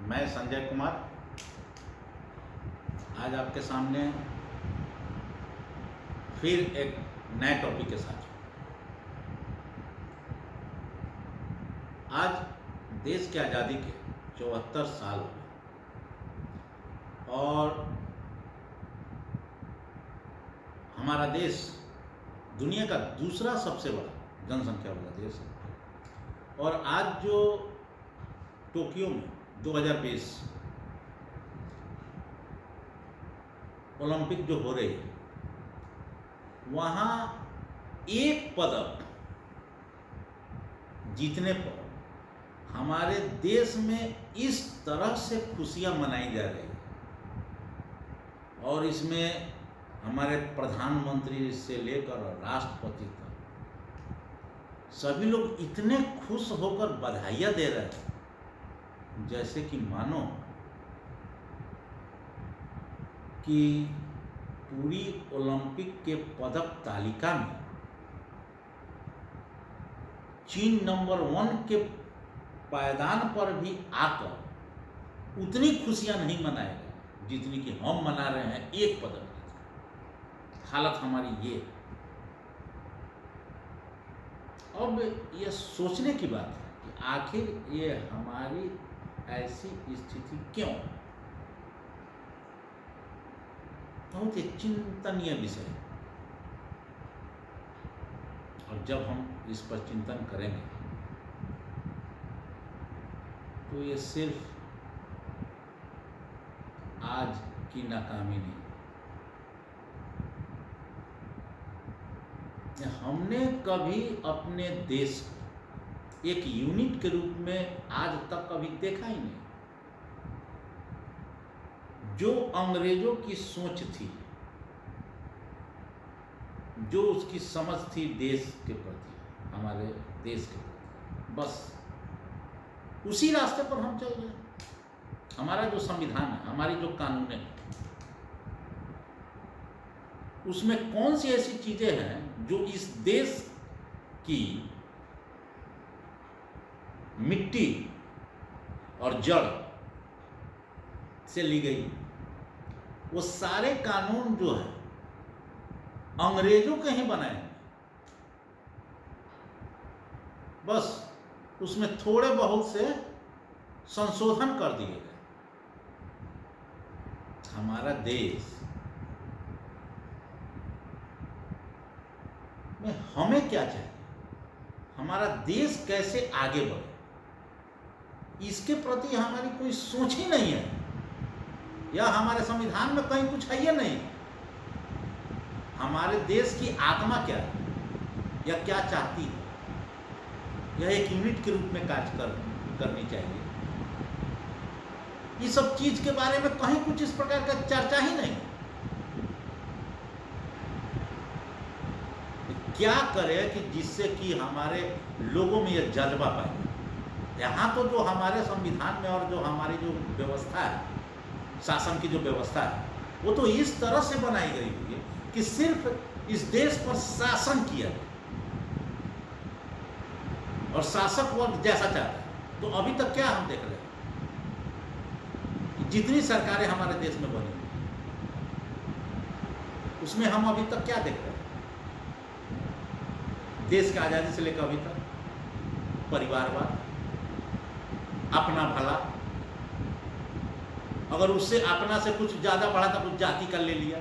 मैं संजय कुमार आज आपके सामने फिर एक नए टॉपिक के साथ। आज देश की आज़ादी के 74 साल हो गए और हमारा देश दुनिया का दूसरा सबसे बड़ा जनसंख्या वाला देश है। और आज जो टोक्यो में 2020 ओलंपिक जो हो रही है, वहाँ एक पदक जीतने पर हमारे देश में इस तरह से खुशियाँ मनाई जा रही है और इसमें हमारे प्रधानमंत्री से लेकर राष्ट्रपति तक सभी लोग इतने खुश होकर बधाइयाँ दे रहे हैं जैसे कि मानो कि पूरी ओलंपिक के पदक तालिका में चीन नंबर 1 के पायदान पर भी आकर उतनी खुशियां नहीं मनाएगा जितनी कि हम मना रहे हैं एक पदक की। हालत हमारी ये है। अब ये सोचने की बात है कि आखिर ये हमारी ऐसी स्थिति क्यों? बहुत ही चिंतनीय विषय है और जब हम इस पर चिंतन करेंगे तो ये सिर्फ आज की नाकामी नहीं, हमने कभी अपने देश को एक यूनिट के रूप में आज तक कभी देखा ही नहीं। जो अंग्रेजों की सोच थी, जो उसकी समझ थी देश के प्रति, हमारे देश के प्रति, बस उसी रास्ते पर हम चल रहे हैं। हमारा जो संविधान है, हमारी जो कानून है, उसमें कौन सी ऐसी चीजें हैं जो इस देश की मिट्टी और जड़ से ली गई। वो सारे कानून जो है अंग्रेजों के ही बनाए हैं, बस उसमें थोड़े बहुत से संशोधन कर दिए गए। हमारा देश में हमें क्या चाहिए, हमारा देश कैसे आगे बढ़े, इसके प्रति हमारी कोई सोच ही नहीं है या हमारे संविधान में कहीं कुछ है ही नहीं। हमारे देश की आत्मा क्या है या क्या चाहती है, यह एक यूनिट के रूप में कार्य करनी चाहिए। इस सब चीज के बारे में कहीं कुछ इस प्रकार का चर्चा ही नहीं। क्या करें कि जिससे कि हमारे लोगों में यह जज्बा पाए। यहाँ तो जो हमारे संविधान में और जो हमारी जो व्यवस्था है, शासन की जो व्यवस्था है, वो तो इस तरह से बनाई गई हुई है कि सिर्फ इस देश पर शासन किया जाए और शासक वर्ग जैसा चाहता है। तो अभी तक क्या हम देख रहे हैं, जितनी सरकारें हमारे देश में बनी उसमें हम अभी तक क्या देख रहे हैं? देश की आज़ादी से लेकर अभी तक परिवारवाद, अपना भला, अगर उससे अपना से कुछ ज़्यादा बढ़ा था कुछ जाति का ले लिया,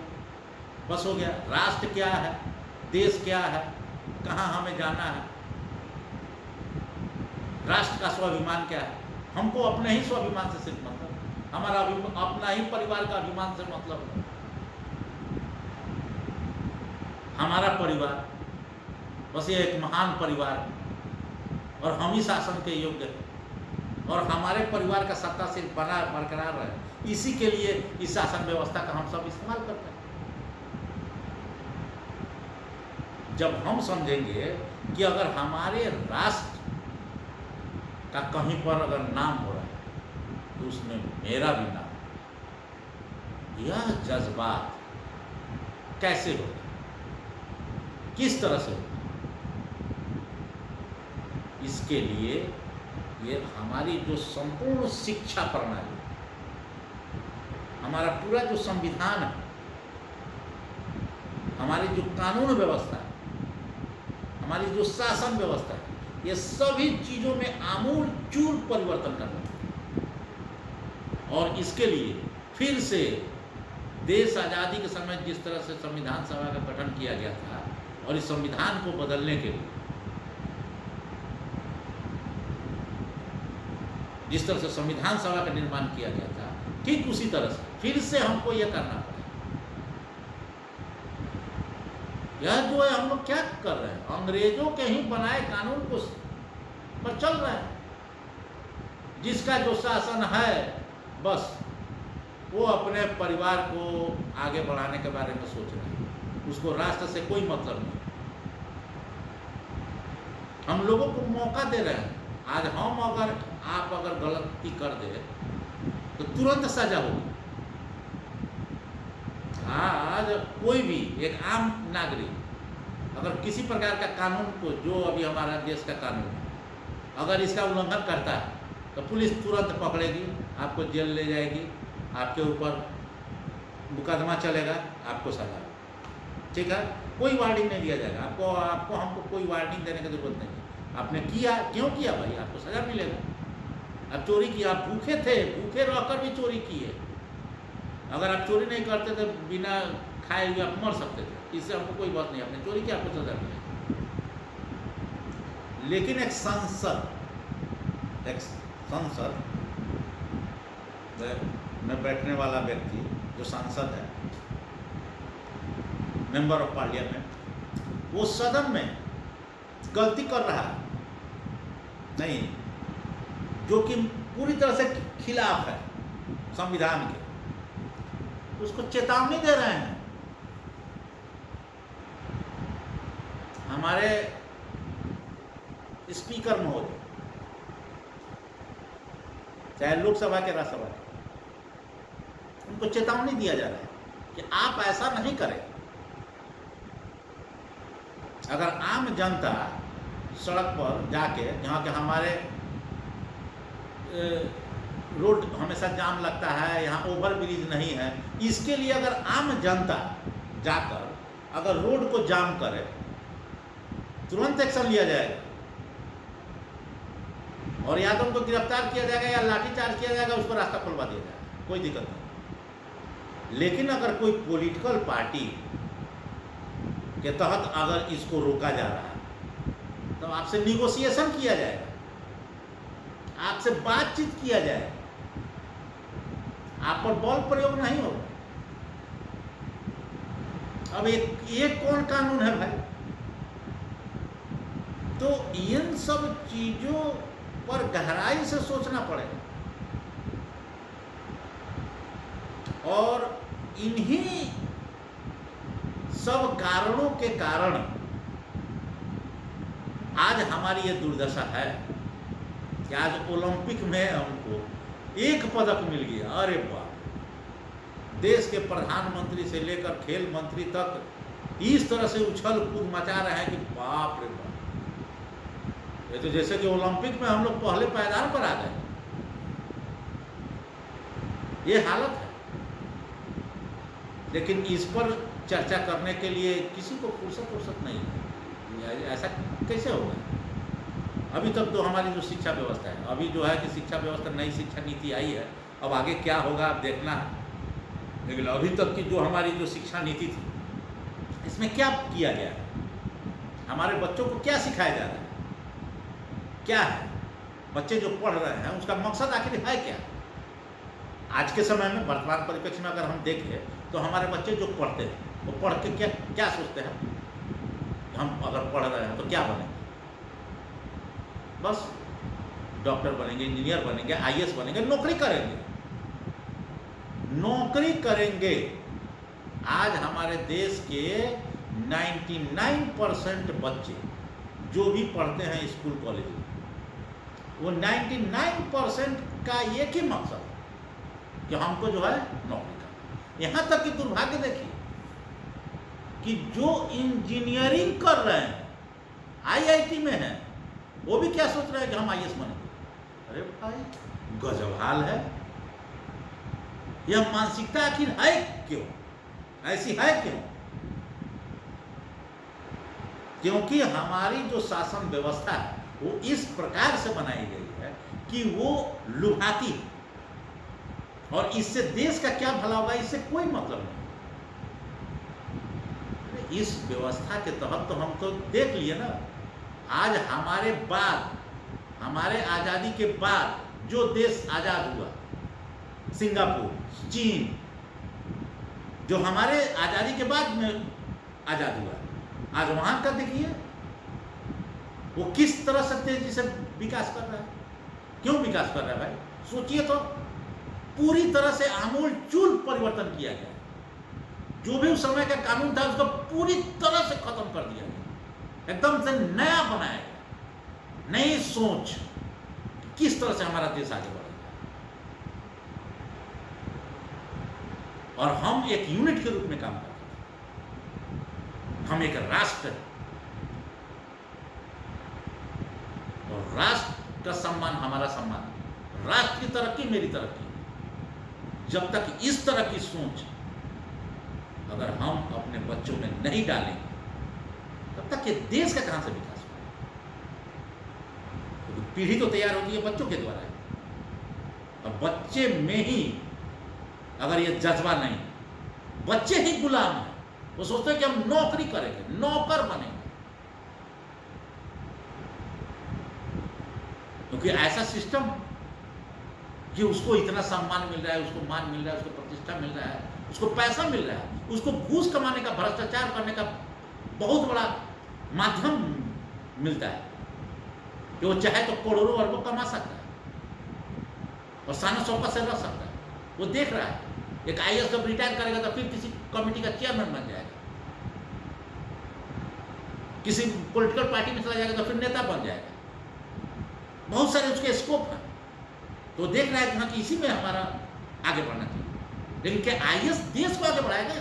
बस हो गया। राष्ट्र क्या है, देश क्या है, कहाँ हमें जाना है, राष्ट्र का स्वाभिमान क्या है, हमको अपने ही स्वाभिमान से सिर्फ मतलब, हमारा अपना ही परिवार का अभिमान से मतलब है। हमारा परिवार बस ये एक महान परिवार और हम ही शासन के योग्य हैं और हमारे परिवार का सत्ता सिर्फ बना बरकरार रहे, इसी के लिए इस शासन व्यवस्था का हम सब इस्तेमाल करते हैं। जब हम समझेंगे कि अगर हमारे राष्ट्र का कहीं पर अगर नाम हो रहा है तो उसमें मेरा भी नाम, यह जज्बात कैसे होगा, किस तरह से होगा, इसके लिए ये हमारी जो संपूर्ण शिक्षा प्रणाली, हमारा पूरा जो संविधान है, हमारी जो कानून व्यवस्था है, हमारी जो शासन व्यवस्था है, ये सभी चीज़ों में आमूल चूल परिवर्तन करना है। और इसके लिए फिर से देश आज़ादी के समय जिस तरह से संविधान सभा का गठन किया गया था, और इस संविधान को बदलने के लिए जिस तरह से संविधान सभा का निर्माण किया गया था, ठीक उसी तरह से फिर से हमको यह करना पड़ा। यह जो है हम लोग क्या कर रहे हैं, अंग्रेजों के ही बनाए कानून को पर चल रहा है। जिसका जो शासन है, बस वो अपने परिवार को आगे बढ़ाने के बारे में सोच रहे हैं, उसको राष्ट्र से कोई मतलब नहीं। हम लोगों को मौका दे रहे हैं। आज आप अगर गलती कर दे तो तुरंत सजा होगी। आज कोई भी एक आम नागरिक अगर किसी प्रकार का कानून को, जो अभी हमारा देश का कानून है, अगर इसका उल्लंघन करता है तो पुलिस तुरंत पकड़ेगी, आपको जेल ले जाएगी, आपके ऊपर मुकदमा चलेगा, आपको सजा। ठीक है, कोई वार्निंग नहीं दिया जाएगा आपको हमको कोई वार्निंग देने की जरूरत नहीं है। आपने किया, क्यों किया भाई, आपको सजा मिलेगा। आप चोरी किया, आप भूखे थे, भूखे रहकर भी चोरी किए। अगर आप चोरी नहीं करते तो बिना खाए हुए आप मर सकते थे, इससे हमको कोई बात नहीं। आपने चोरी किया, आपको सजा मिलेगी। लेकिन एक संसद में बैठने वाला व्यक्ति, जो सांसद है, मेंबर ऑफ पार्लियामेंट, वो सदन में गलती कर रहा है नहीं, जो कि पूरी तरह से खिलाफ है संविधान के, उसको चेतावनी दे रहे हैं। हमारे स्पीकर महोदय, चाहे लोकसभा के राज्यसभा के, उनको चेतावनी दिया जा रहा है कि आप ऐसा नहीं करें। अगर आम जनता सड़क पर जाके, जहाँ के हमारे रोड हमेशा जाम लगता है, यहाँ ओवर ब्रिज नहीं है, इसके लिए अगर आम जनता जाकर अगर रोड को जाम करे, तुरंत एक्शन लिया जाएगा। और या तो उनको गिरफ्तार किया जाएगा या लाठीचार्ज किया जाएगा, उस पर रास्ता खुलवा दिया जाएगा, कोई दिक्कत नहीं। लेकिन अगर कोई पॉलिटिकल पार्टी के तहत अगर इसको रोका जा रहा है, तो आपसे निगोशिएशन किया जाएगा, आपसे बातचीत किया जाएगा, आप पर बल प्रयोग नहीं होगा। अब एक कौन कानून है भाई? तो इन सब चीजों पर गहराई से सोचना पड़ेगा, और इन्हीं सब कारणों के कारण आज हमारी ये दुर्दशा है कि आज ओलंपिक में हमको एक पदक मिल गया। अरे वाह! देश के प्रधानमंत्री से लेकर खेल मंत्री तक इस तरह से उछल कूद मचा रहे हैं कि बाप रे बाप, ये तो जैसे कि ओलंपिक में हम लोग पहले पायदान पर आ गए, ये हालत है। लेकिन इस पर चर्चा करने के लिए किसी को फुर्सत नहीं है। ऐसा कैसे होगा? अभी तक तो हमारी जो शिक्षा व्यवस्था है, अभी जो है कि शिक्षा व्यवस्था, नई शिक्षा नीति आई है, अब आगे क्या होगा आप देखना है। लेकिन अभी तक की जो हमारी जो शिक्षा नीति थी, इसमें क्या किया गया है? हमारे बच्चों को क्या सिखाया जा रहा है? क्या है? बच्चे जो पढ़ रहे हैं उसका मकसद आखिर है क्या? आज के समय में, वर्तमान परिप्रेक्ष्य में अगर हम देखें तो हमारे बच्चे जो पढ़ते हैं, वो पढ़ के क्या सोचते हैं? हम अगर पढ़ रहे हैं तो क्या बनेंगे? बस डॉक्टर बनेंगे, इंजीनियर बनेंगे, आईएएस बनेंगे, नौकरी करेंगे। आज हमारे देश के 99% बच्चे जो भी पढ़ते हैं स्कूल कॉलेज में, वो 99% का एक ही मकसद है कि हमको जो है नौकरी करना। यहाँ तक कि दुर्भाग्य देखिए कि जो इंजीनियरिंग कर रहे हैं, आईआईटी में हैं, वो भी क्या सोच रहे हैं कि हम आईएएस बनेंगे, अरे भाई, गजब हाल है। यह मानसिकता आखिर है क्यों, ऐसी है क्यों? क्योंकि हमारी जो शासन व्यवस्था है वो इस प्रकार से बनाई गई है कि वो लुभाती है, और इससे देश का क्या भला होगा इससे कोई मतलब नहीं। इस व्यवस्था के तहत तो हम तो देख लिए ना, आज हमारे बाद, हमारे आज़ादी के बाद जो देश आज़ाद हुआ, सिंगापुर, चीन, जो हमारे आज़ादी के बाद में आज़ाद हुआ, आज वहाँ का देखिए वो किस तरह से तेजी से विकास कर रहा है। क्यों विकास कर रहा है भाई? सोचिए तो, पूरी तरह से आमूल चूल परिवर्तन किया गया। जो भी उस समय का कानून था उसको पूरी तरह से खत्म कर दिया गया, एकदम से नया बनाया गया, नई सोच, किस तरह से हमारा देश आगे बढ़ेगा। और हम एक यूनिट के रूप में काम करते हैं, हम एक राष्ट्र हैं, और राष्ट्र का सम्मान हमारा सम्मान, राष्ट्र की तरक्की मेरी तरक्की। जब तक इस तरह की सोच अगर हम अपने बच्चों में नहीं डालेंगे तब तक ये देश का कहां से विकास होगा? तो पीढ़ी तो तैयार होती है बच्चों के द्वारा, और बच्चे में ही अगर ये जज्बा नहीं, बच्चे ही गुलाम हैं, वो सोचते हैं कि हम नौकरी करेंगे, नौकर बनेंगे, क्योंकि ऐसा सिस्टम कि उसको इतना सम्मान मिल रहा है, उसको मान मिल रहा है, उसको प्रतिष्ठा मिल रहा है, उसको पैसा मिल रहा है, उसको घूस कमाने का, भ्रष्टाचार करने का बहुत बड़ा माध्यम मिलता है कि वो चाहे तो करोड़ों अरबों कमा सकता है और शान शौकत से रह सकता है। वो देख रहा है, एक IAS जब रिटायर करेगा तो फिर किसी कमेटी का चेयरमैन बन जाएगा, किसी पॉलिटिकल पार्टी में चला जाएगा तो फिर नेता बन जाएगा, बहुत सारे उसके स्कोप हैं। तो देख रहा है कि हाँ, कि इसी में हमारा आगे बढ़ना चाहिए। लेकिन क्या IAS देश को आगे बढ़ाएगा?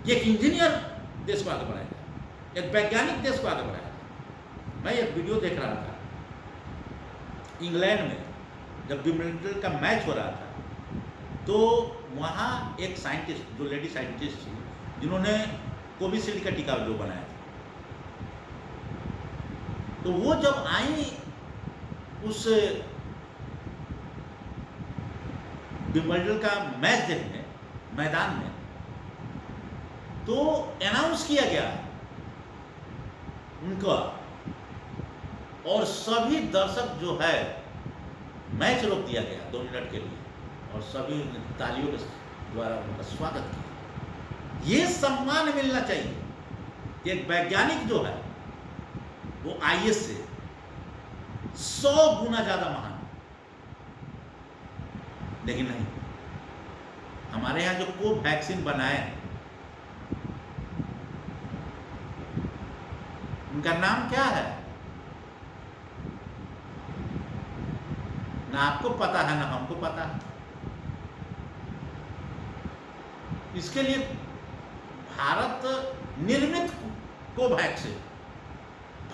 एक इंजीनियर देश को आगे बढ़ाएगा, एक वैज्ञानिक देश को आगे बढ़ाएगा? मैं एक वीडियो देख रहा था, इंग्लैंड में जब विंबलडन का मैच हो रहा था, तो वहाँ एक साइंटिस्ट, जो लेडी साइंटिस्ट थी, जिन्होंने कोविशील्ड का टीका जो बनाया था, तो वो जब आई उस विंबलडन का मैच देखने मैदान में, तो अनाउंस किया गया उनका, और सभी दर्शक जो है मैच रोक दिया गया 2 मिनट के लिए, और सभी तालियों के द्वारा उनका स्वागत किया। ये सम्मान मिलना चाहिए कि एक वैज्ञानिक जो है वो IAS से 100 गुना ज्यादा महान। लेकिन नहीं, हमारे यहाँ जो कोवैक्सीन बनाए, उनका नाम क्या है? ना आपको पता है ना हमको पता है। इसके लिए भारत निर्मित कोवैक्सीन,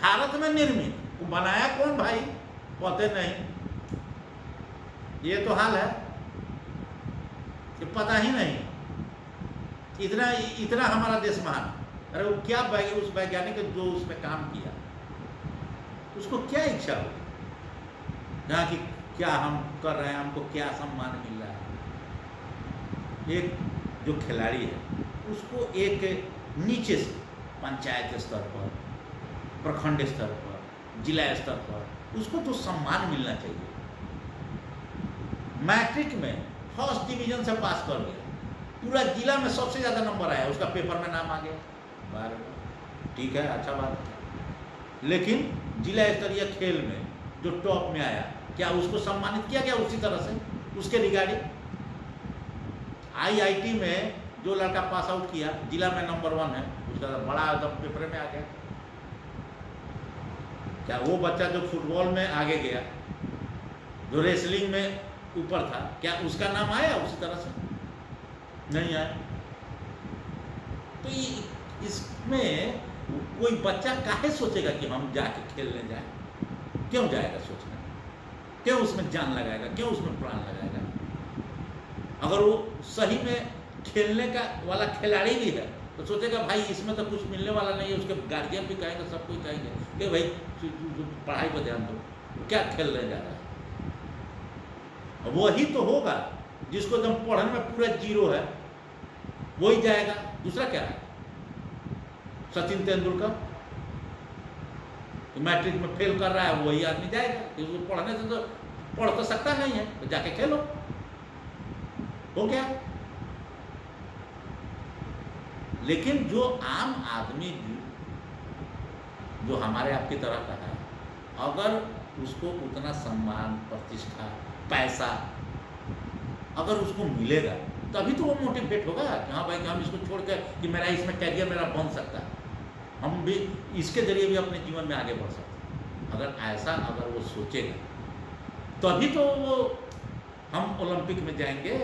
भारत में निर्मित, वो बनाया कौन भाई पता नहीं। ये तो हाल है कि पता ही नहीं, इतना इतना हमारा देश महान। अरे वो क्या उस वैज्ञानिक जो उसमें काम किया, उसको क्या इच्छा हो जहाँ की क्या हम कर रहे हैं, हमको क्या सम्मान मिल रहा है। एक जो खिलाड़ी है उसको एक नीचे से पंचायत स्तर पर, प्रखंड स्तर पर, जिला स्तर पर उसको जो सम्मान मिलना चाहिए। मैट्रिक में फर्स्ट डिवीजन से पास कर गया, पूरा जिला में सबसे ज़्यादा नंबर आया, उसका पेपर में नाम आ गया, ठीक है, अच्छा बात है। लेकिन जिला स्तरीय खेल में जो टॉप में आया, क्या उसको सम्मानित किया गया उसी तरह से उसके रिगार्डिंग? IIT में जो लड़का पास आउट किया, जिला में नंबर 1 है, उसका बड़ा एकदम पेपर में आ गया। क्या वो बच्चा जो फुटबॉल में आगे गया, जो रेसलिंग में ऊपर था, क्या उसका नाम आया उसी तरह से? नहीं आया। तो इसमें कोई बच्चा काहे सोचेगा कि हम जाके खेलने जाए? क्यों जाएगा सोचने? क्यों उसमें जान लगाएगा, क्यों उसमें प्राण लगाएगा? अगर वो सही में खेलने का वाला खिलाड़ी भी है तो सोचेगा भाई इसमें तो कुछ मिलने वाला नहीं है। उसके गार्जियन भी कहेंगे, सब कोई कहेंगे कि भाई पढ़ाई पर ध्यान दो, क्या खेलने जा रहा है। वही तो होगा जिसको एकदम पढ़ने में पूरा जीरो है, वही जाएगा। दूसरा क्या है, सचिन तेंदुलकर मैट्रिक में फेल कर रहा है, वही आदमी जाएगा। उसको पढ़ने से तो पढ़ तो सकता नहीं है, तो जाके खेलो, हो गया। लेकिन जो आम आदमी जो हमारे आपकी तरह का है, अगर उसको उतना सम्मान, प्रतिष्ठा, पैसा अगर उसको मिलेगा तभी तो वो मोटिवेट होगा कि हाँ भाई कि हम इसको छोड़ कर कि मेरा इसमें कैरियर मेरा बन सकता है, हम भी इसके जरिए भी अपने जीवन में आगे बढ़ सकते हैं। अगर ऐसा अगर वो सोचेगा तभी तो वो हम ओलंपिक में जाएंगे।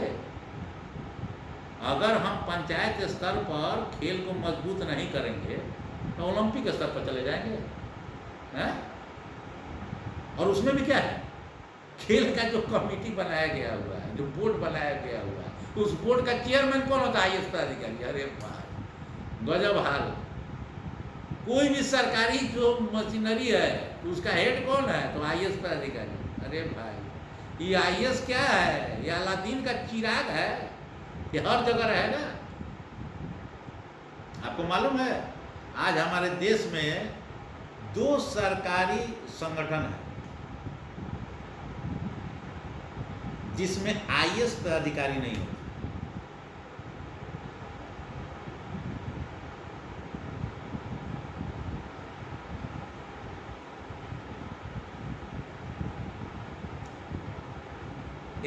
अगर हम पंचायत स्तर पर खेल को मजबूत नहीं करेंगे तो ओलंपिक स्तर पर चले जाएंगे, हैं? और उसमें भी क्या है, खेल का जो कमेटी बनाया गया हुआ है, जो बोर्ड बनाया गया हुआ है, उस बोर्ड का चेयरमैन कौन होता है? आईएएस अधिकारी। अरे भाई गजब हाल। कोई भी सरकारी जो मशीनरी है उसका हेड कौन है? तो आईएएस अधिकारी। अरे भाई ये आईएएस क्या है? ये अलादीन का चिराग है, ये हर जगह रहेगा। आपको मालूम है आज हमारे देश में 2 सरकारी संगठन है जिसमें आईएएस पदाधिकारी नहीं होते।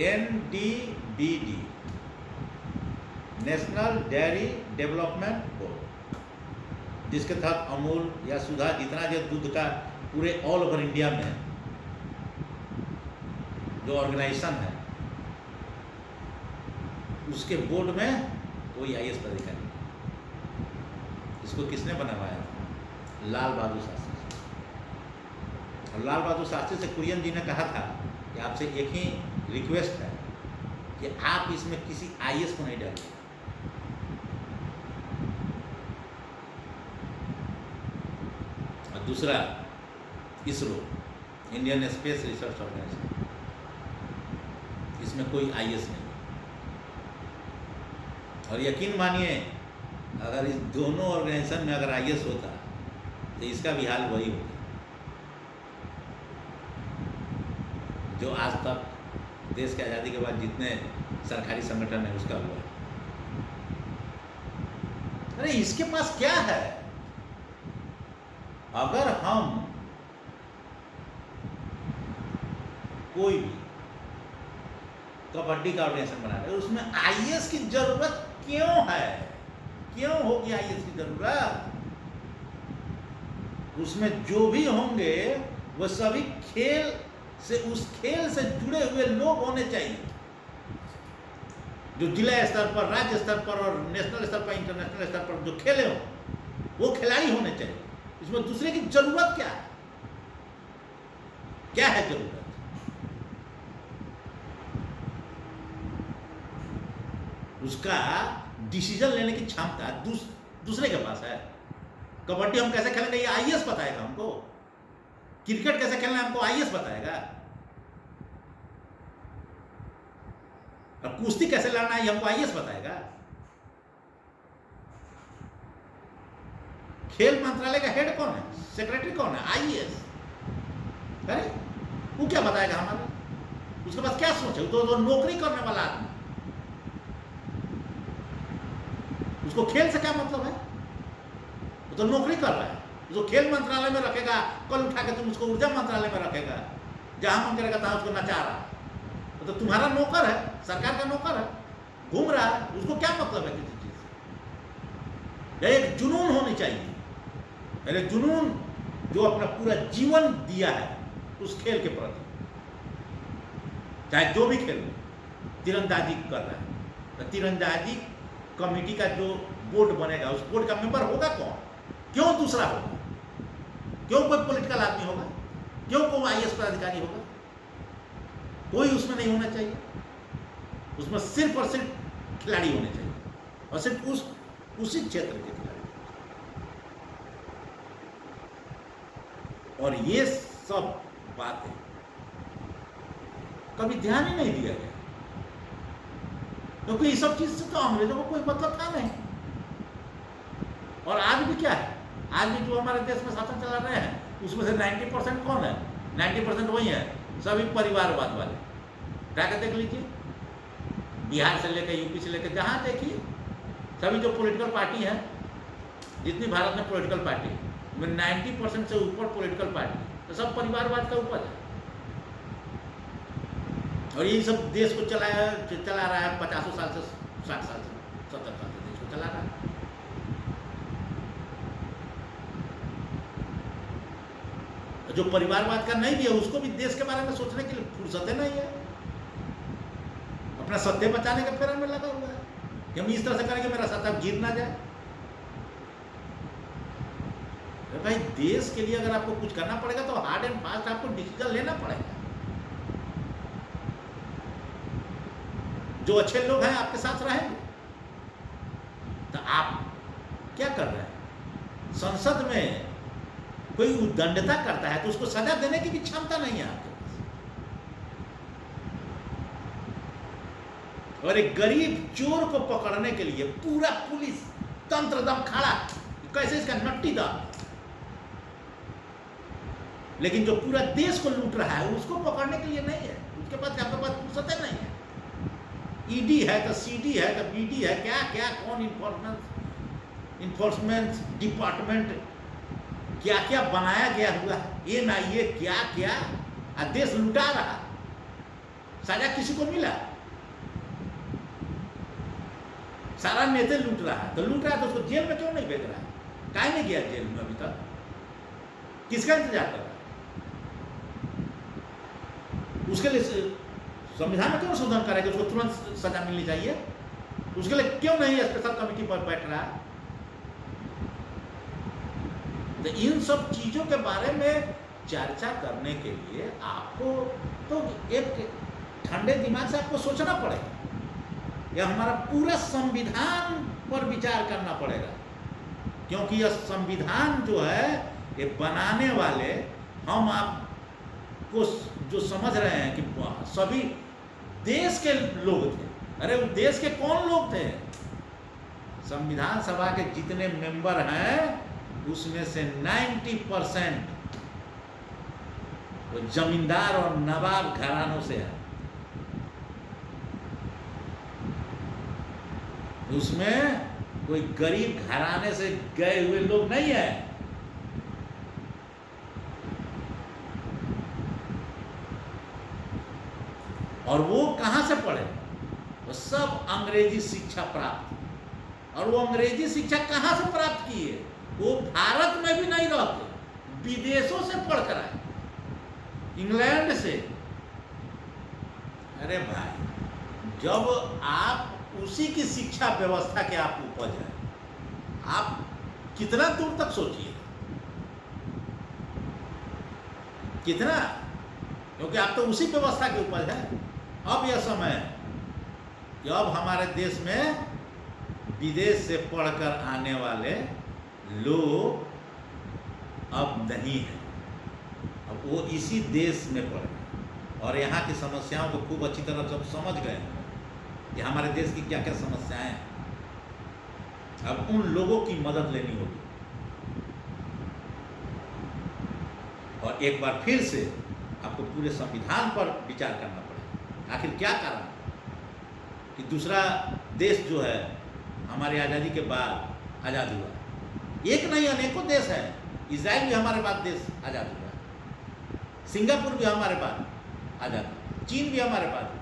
NDBD, national dairy development board, जिसके तहत अमूल या सुधा जितना जो दूध का पूरे ऑल ओवर इंडिया में जो ऑर्गेनाइजेशन है उसके बोर्ड में कोई आईएएस पदाधिकारी। इसको किसने बनवाया था? लाल बहादुर शास्त्री। और लाल बहादुर शास्त्री से कुरियन जी ने कहा था कि आपसे एक ही रिक्वेस्ट है कि आप इसमें किसी आईएएस को नहीं डालिए। और दूसरा ISRO, Indian Space Research Organisation, इसमें कोई आईएएस नहीं। और यकीन मानिए अगर इस दोनों ऑर्गेनाइजेशन में अगर आईएएस होता तो इसका भी हाल वही होता जो आज तक देश की आज़ादी के बाद जितने सरकारी संगठन है उसका हुआ। अरे इसके पास क्या है? अगर हम कोई भी कबड्डी का ऑर्गेनाइजेशन बना रहे उसमें आईएएस की जरूरत क्यों है? क्यों होगी आईएएस की जरूरत? उसमें जो भी होंगे वो सभी खेल से, उस खेल से जुड़े हुए लोग होने चाहिए, जो जिला स्तर पर, राज्य स्तर पर और नेशनल स्तर पर, इंटरनेशनल स्तर पर जो खेले हो वो खिलाड़ी होने चाहिए। इसमें दूसरे की जरूरत क्या है? क्या है जरूरत? उसका डिसीजन लेने की क्षमता दूसरे के पास है। कबड्डी हम कैसे खेलेंगे ये आईएएस बताएगा हमको। क्रिकेट कैसे खेलना है हमको आईएएस बताएगा। और कुश्ती कैसे लड़ना है ये हमको आईएएस बताएगा। खेल मंत्रालय का हेड कौन है? सेक्रेटरी कौन है? आईएएस। अरे वो क्या बताएगा हमारा? उसके पास क्या सोच है? तो नौकरी करने वाला आदमी, उसको खेल से क्या मतलब है? वो तो नौकरी कर रहा है। उसको खेल मंत्रालय में रखेगा, कल उठा के तुम उसको ऊर्जा मंत्रालय में रखेगा, जहां मन करेगा तहां उसको नचा रहा है। वो तो तुम्हारा नौकर है, सरकार का नौकर है, घूम रहा है। उसको क्या मतलब है किसी चीज से? एक जुनून होनी चाहिए, मेरे जुनून जो अपना पूरा जीवन दिया है उस खेल के प्रति, चाहे जो भी खेल। तीरंदाजी कर रहा है तो तीरंदाजी कमेटी का जो बोर्ड बनेगा उस बोर्ड का मेंबर होगा कौन? क्यों दूसरा होगा? क्यों कोई पॉलिटिकल आदमी होगा? क्यों कोई आईएएस पदाधिकारी होगा? कोई उसमें नहीं होना चाहिए, उसमें सिर्फ और सिर्फ खिलाड़ी होने चाहिए, और सिर्फ उसी क्षेत्र के खिलाड़ी। और ये सब बातें कभी ध्यान ही नहीं दिया गया, क्योंकि ये सब चीज से तो अंग्रेजों को कोई मतलब था नहीं। और आज भी क्या है, आज भी जो हमारे देश में शासन चला रहे हैं उसमें से 90% कौन है? 90% वही है, सभी परिवारवाद वाले। जाकर देख लीजिए, बिहार से लेकर यूपी से लेकर जहाँ देखिए, सभी जो पॉलिटिकल पार्टी हैं, जितनी भारत में पॉलिटिकल पार्टी में 90% से ऊपर पॉलिटिकल पार्टी, तो सब परिवारवाद का ऊपर है। और यही सब देश को चला रहा है 50 साल से, 60 साल से, 70 साल से देश को चला रहा है। जो परिवारवाद का नहीं भी है, उसको भी देश के बारे में सोचने के लिए फुर्सत नहीं है, अपना सत्य बचाने के फेरे में लगा हुआ है कि हम इस तरह से करेंगे मेरा सत्ता गिर ना जाए। भाई, देश के लिए अगर आपको कुछ करना पड़ेगा तो हार्ड एंड फास्ट आपको डिसीजन लेना पड़ेगा। जो अच्छे लोग हैं आपके साथ रहेंगे। तो आप क्या कर रहे हैं? संसद में कोई उद्दंडता करता है तो उसको सजा देने की भी क्षमता नहीं है आपके पास। और एक गरीब चोर को पकड़ने के लिए पूरा पुलिस तंत्र दम खड़ा, कैसे इसका नट्टी दाल। लेकिन जो पूरा देश को लूट रहा है उसको पकड़ने के लिए नहीं है, उसके पास आपके पास फुर्सत नहीं है। ईडी है तो सीडी है तो बीडी है, क्या क्या कौन इन्फोर्समेंट डिपार्टमेंट क्या क्या बनाया गया हुआ है, ये ना ये क्या क्या, देश लुटा रहा। सजा किसी को मिला? सारा नेता लूट रहा है, तो लूट रहा है तो उसको जेल में क्यों नहीं भेज रहा है? काहे नहीं गया जेल में अभी तक? किसका इंतजार कर रहा है? उसके लिए संविधान में क्यों संशोधन करें कि उसको तुरंत सजा मिलनी चाहिए? उसके लिए क्यों नहीं स्पेशल कमेटी पर बैठ रहा है? तो इन सब चीजों के बारे में चर्चा करने के लिए आपको तो एक ठंडे दिमाग से आपको सोचना पड़ेगा, या हमारा पूरा संविधान पर विचार करना पड़ेगा। क्योंकि यह संविधान जो है, ये बनाने वाले हम आपको जो समझ रहे हैं कि सभी देश के लोग थे। अरे वो देश के कौन लोग थे? संविधान सभा के जितने मेंबर हैं उसमें से 90% वो जमींदार और नवाब घरानों से है। उसमें कोई गरीब घराने से गए हुए लोग नहीं है। और वो कहां से पढ़े? वो सब अंग्रेजी शिक्षा प्राप्त, और वो अंग्रेजी शिक्षा कहां से प्राप्त की है? वो भारत में भी नहीं रहते, विदेशों से पढ़कर आए, इंग्लैंड से। अरे भाई, जब आप उसी की शिक्षा व्यवस्था के आप उपज है, आप कितना दूर तक सोचिए, कितना, क्योंकि आप तो उसी व्यवस्था के उपज है। अब यह समय है कि अब हमारे देश में विदेश से पढ़कर आने वाले लोग अब नहीं है, अब वो इसी देश में पढ़े और यहाँ की समस्याओं को खूब अच्छी तरह सब समझ गए हैं कि हमारे देश की क्या क्या समस्याएं हैं। अब उन लोगों की मदद लेनी होगी, और एक बार फिर से आपको पूरे संविधान पर विचार करना पड़ेगा। आखिर क्या कारण कि दूसरा देश जो है हमारी आज़ादी के बाद आज़ाद हुआ, एक नहीं अनेकों देश है। इजराइल भी हमारे बाद देश आज़ाद हुआ, सिंगापुर भी हमारे बाद आज़ाद हुआ, चीन भी हमारे बाद हुआ।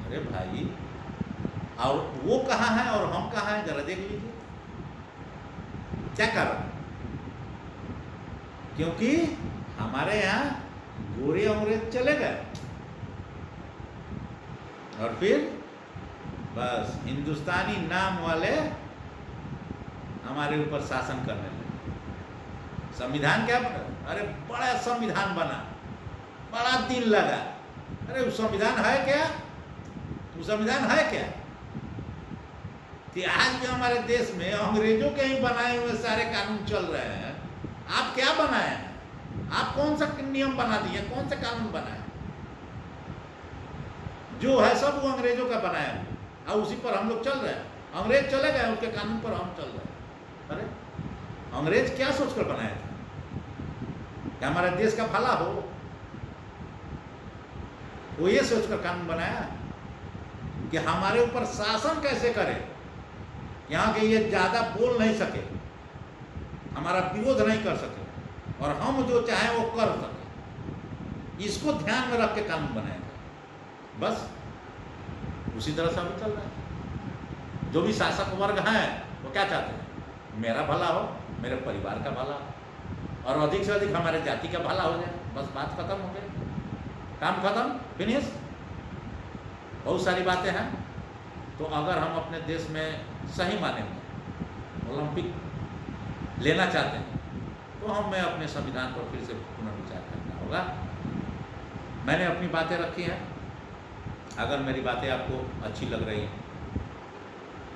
अरे भाई, और वो कहाँ है और हम कहाँ हैं, जरा देख लीजिए। क्या कारण? क्योंकि हमारे यहाँ गोरे अंग्रेज चले गए और फिर बस हिंदुस्तानी नाम वाले हमारे ऊपर शासन करने लगे। संविधान क्या बना? अरे बड़ा संविधान बना, बड़ा दिन लगा। अरे वो संविधान है क्या? वो संविधान है क्या? कि आज भी हमारे देश में अंग्रेजों के ही बनाए हुए सारे कानून चल रहे हैं। आप क्या बनाए हैं? आप कौन सा नियम बना दिए, कौन सा कानून बनाए? जो है सब वो अंग्रेजों का बनाया है और उसी पर हम लोग चल रहे हैं। अंग्रेज चले गए, उसके कानून पर हम चल रहे हैं। अरे अंग्रेज क्या सोचकर बनाए थे कि हमारे देश का भला हो? वो ये सोचकर कानून बनाया कि हमारे ऊपर शासन कैसे करे, यहाँ के ये ज़्यादा बोल नहीं सके, हमारा विरोध नहीं कर सके और हम जो चाहें वो कर सके। इसको ध्यान में रख के कानून बनाया गया। बस उसी तरह से अभी चल रहा है। जो भी शासक वर्ग हैं वो क्या चाहते हैं? मेरा भला हो, मेरे परिवार का भला हो और अधिक से अधिक हमारे जाति का भला हो जाए। बस बात खत्म हो गई, काम खत्म, फिनिश। बहुत सारी बातें हैं। तो अगर हम अपने देश में सही माने में ओलंपिक लेना चाहते हैं तो हमें अपने संविधान पर फिर से पुनर्विचार करना होगा। मैंने अपनी बातें रखी हैं। अगर मेरी बातें आपको अच्छी लग रही हैं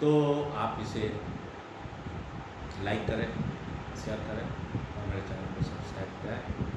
तो आप इसे लाइक करें, शेयर करें और मेरे चैनल को सब्सक्राइब करें।